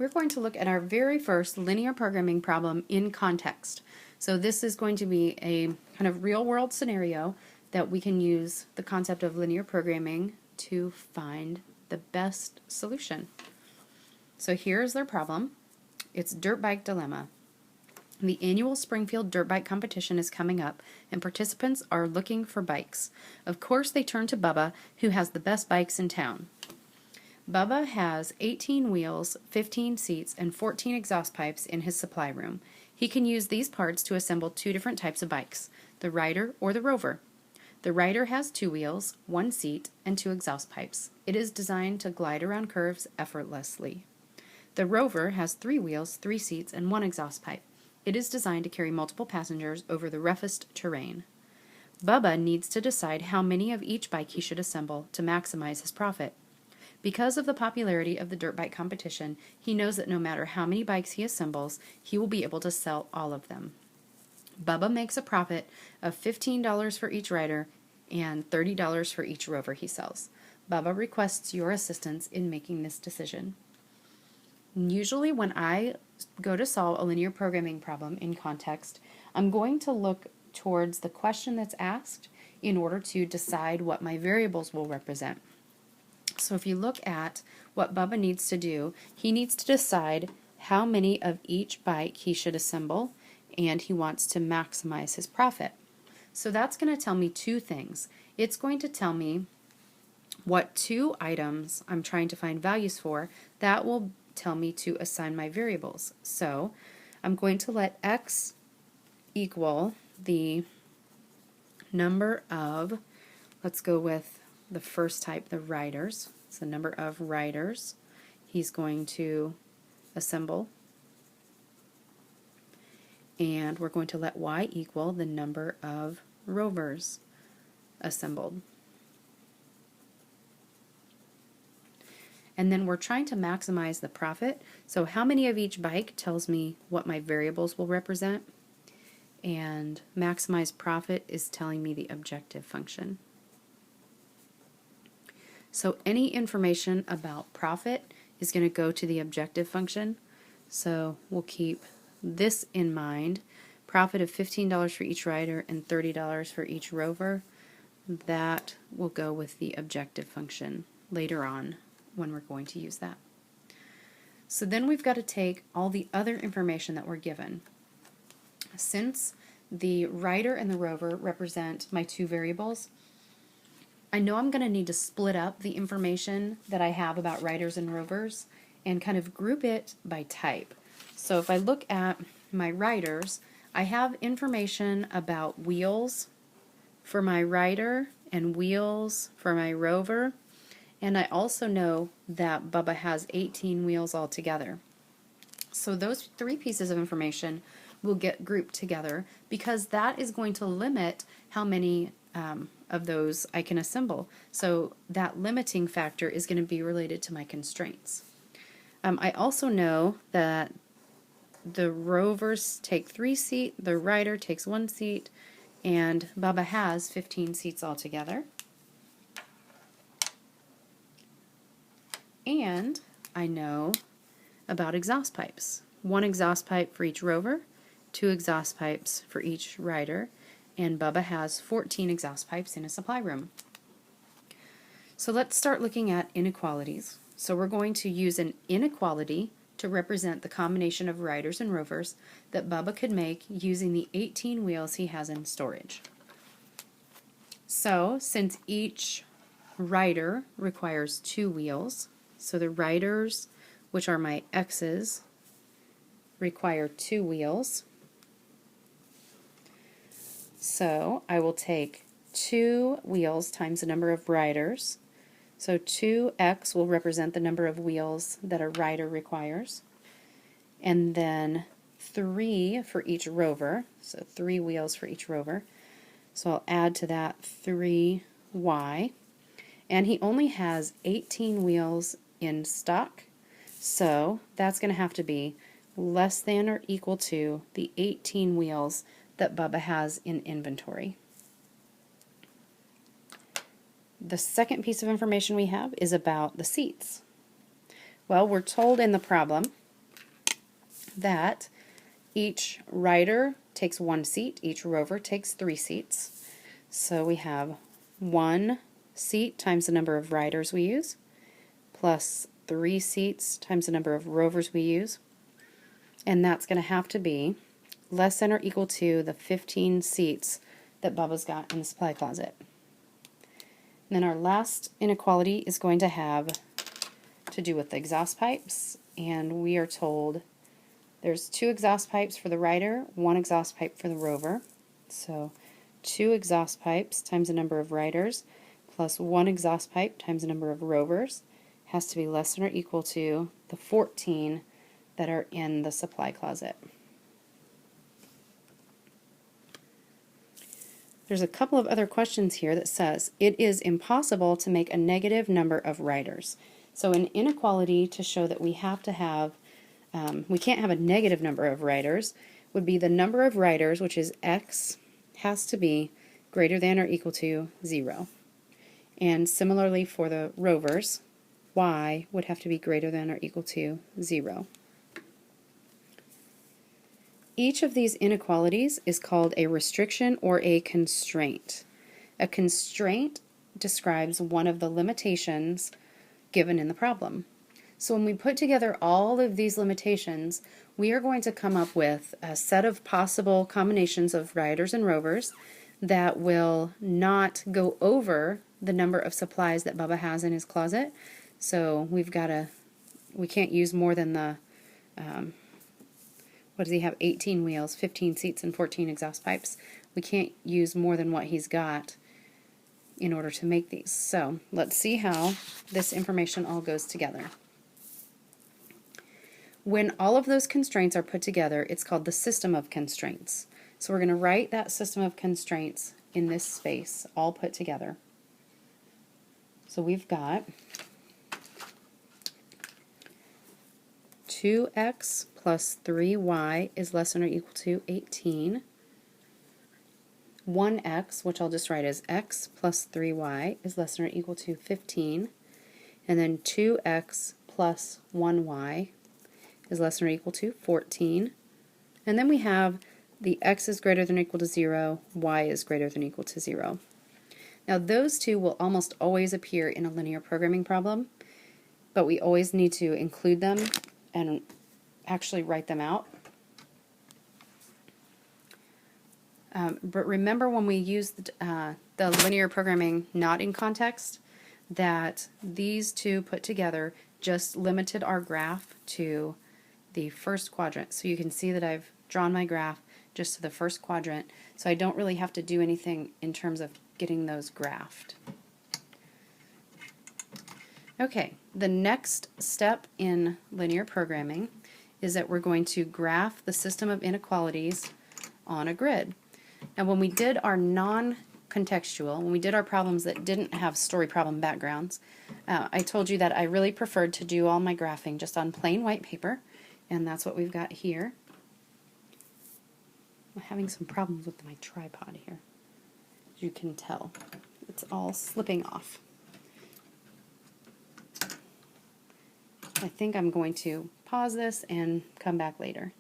we're going to look at our very first linear programming problem in context. So this is going to be a kind of real-world scenario that we can use the concept of linear programming to find the best solution. So here's their problem. It's Dirtbike Dilemma. The annual Springfield Dirt Bike competition is coming up, and participants are looking for bikes. Of course, they turn to Bubba, who has the best bikes in town. Bubba has 18 wheels, 15 seats, and 14 exhaust pipes in his supply room. He can use these parts to assemble two different types of bikes, the Rider or the Rover. The Rider has 2 wheels, 1 seat, and 2 exhaust pipes. It is designed to glide around curves effortlessly. The Rover has 3 wheels, 3 seats, and 1 exhaust pipe. It is designed to carry multiple passengers over the roughest terrain. Bubba needs to decide how many of each bike he should assemble to maximize his profit. Because of the popularity of the dirt bike competition, he knows that no matter how many bikes he assembles, he will be able to sell all of them. Bubba makes a profit of $15 for each rider and $30 for each Rover he sells. Bubba requests your assistance in making this decision. Usually when I go to solve a linear programming problem in context, I'm going to look towards the question that's asked in order to decide what my variables will represent. So if you look at what Bubba needs to do, he needs to decide how many of each bike he should assemble, and he wants to maximize his profit. So that's going to tell me two things. It's going to tell me what 2 items I'm trying to find values for. That will tell me to assign my variables. So I'm going to let x equal the number of, let's go with the first type, the riders. It's the number of riders he's going to assemble. And we're going to let y equal the number of rovers assembled. And then we're trying to maximize the profit. So how many of each bike tells me what my variables will represent. And maximize profit is telling me the objective function. So any information about profit is going to go to the objective function. So we'll keep this in mind. Profit of $15 for each rider and $30 for each Rover. That will go with the objective function later on when we're going to use that. So then we've got to take all the other information that we're given. Since the rider and the Rover represent my 2 variables, I know I'm going to need to split up the information that I have about riders and rovers and kind of group it by type. So if I look at my riders, I have information about wheels for my rider and wheels for my Rover, and I also know that Bubba has 18 wheels altogether. So those 3 pieces of information will get grouped together because that is going to limit how many of those I can assemble. So that limiting factor is going to be related to my constraints. I also know that the Rovers take 3 seats, the Rider takes 1 seat, and Bubba has 15 seats altogether. And I know about exhaust pipes. 1 exhaust pipe for each Rover, 2 exhaust pipes for each Rider, and Bubba has 14 exhaust pipes in his supply room. So let's start looking at inequalities. So we're going to use an inequality to represent the combination of riders and rovers that Bubba could make using the 18 wheels he has in storage. So since each rider requires 2 wheels, so the riders, which are my x's, require 2 wheels. So I will take 2 wheels times the number of riders. So 2x will represent the number of wheels that a rider requires. And then 3 for each Rover, so 3 wheels for each Rover. So I'll add to that 3y. And he only has 18 wheels in stock, so that's going to have to be less than or equal to the 18 wheels that Bubba has in inventory. The second piece of information we have is about the seats. Well, we're told in the problem that each rider takes 1 seat, each rover takes 3 seats. So we have 1 seat times the number of riders we use, plus 3 seats times the number of rovers we use, and that's going to have to be less than or equal to the 15 seats that Bubba's got in the supply closet. And then our last inequality is going to have to do with the exhaust pipes, and we are told there's 2 exhaust pipes for the rider, 1 exhaust pipe for the rover. So 2 exhaust pipes times the number of riders plus 1 exhaust pipe times the number of rovers has to be less than or equal to the 14 that are in the supply closet. There's a couple of other questions here that says it is impossible to make a negative number of riders. So an inequality to show that we have to have, we can't have a negative number of riders would be the number of riders, which is x, has to be greater than or equal to 0. And similarly for the rovers, y would have to be greater than or equal to 0. Each of these inequalities is called a restriction or a constraint. A constraint describes one of the limitations given in the problem. So when we put together all of these limitations, we are going to come up with a set of possible combinations of riders and rovers that will not go over the number of supplies that Bubba has in his closet. So we can't use more than the, what does he have, 18 wheels, 15 seats, and 14 exhaust pipes. We can't use more than what he's got in order to make these. So let's see how this information all goes together. When all of those constraints are put together, it's called the system of constraints. So we're going to write that system of constraints in this space, all put together. So we've got 2x plus 3y is less than or equal to 18. 1x, which I'll just write as x plus 3y, is less than or equal to 15. And then 2x plus 1y is less than or equal to 14. And then we have the x is greater than or equal to 0, y is greater than or equal to 0. Now those two will almost always appear in a linear programming problem, but we always need to include them and actually write them out. But remember when we used the linear programming not in context, that these two put together just limited our graph to the first quadrant. So you can see that I've drawn my graph just to the first quadrant, so I don't really have to do anything in terms of getting those graphed. Okay, the next step in linear programming is that we're going to graph the system of inequalities on a grid. Now when we did our non-contextual, when we did our problems that didn't have story problem backgrounds, I told you that I really preferred to do all my graphing just on plain white paper, and that's what we've got here. I'm having some problems with my tripod here. As you can tell, it's all slipping off. I think I'm going to pause this and come back later.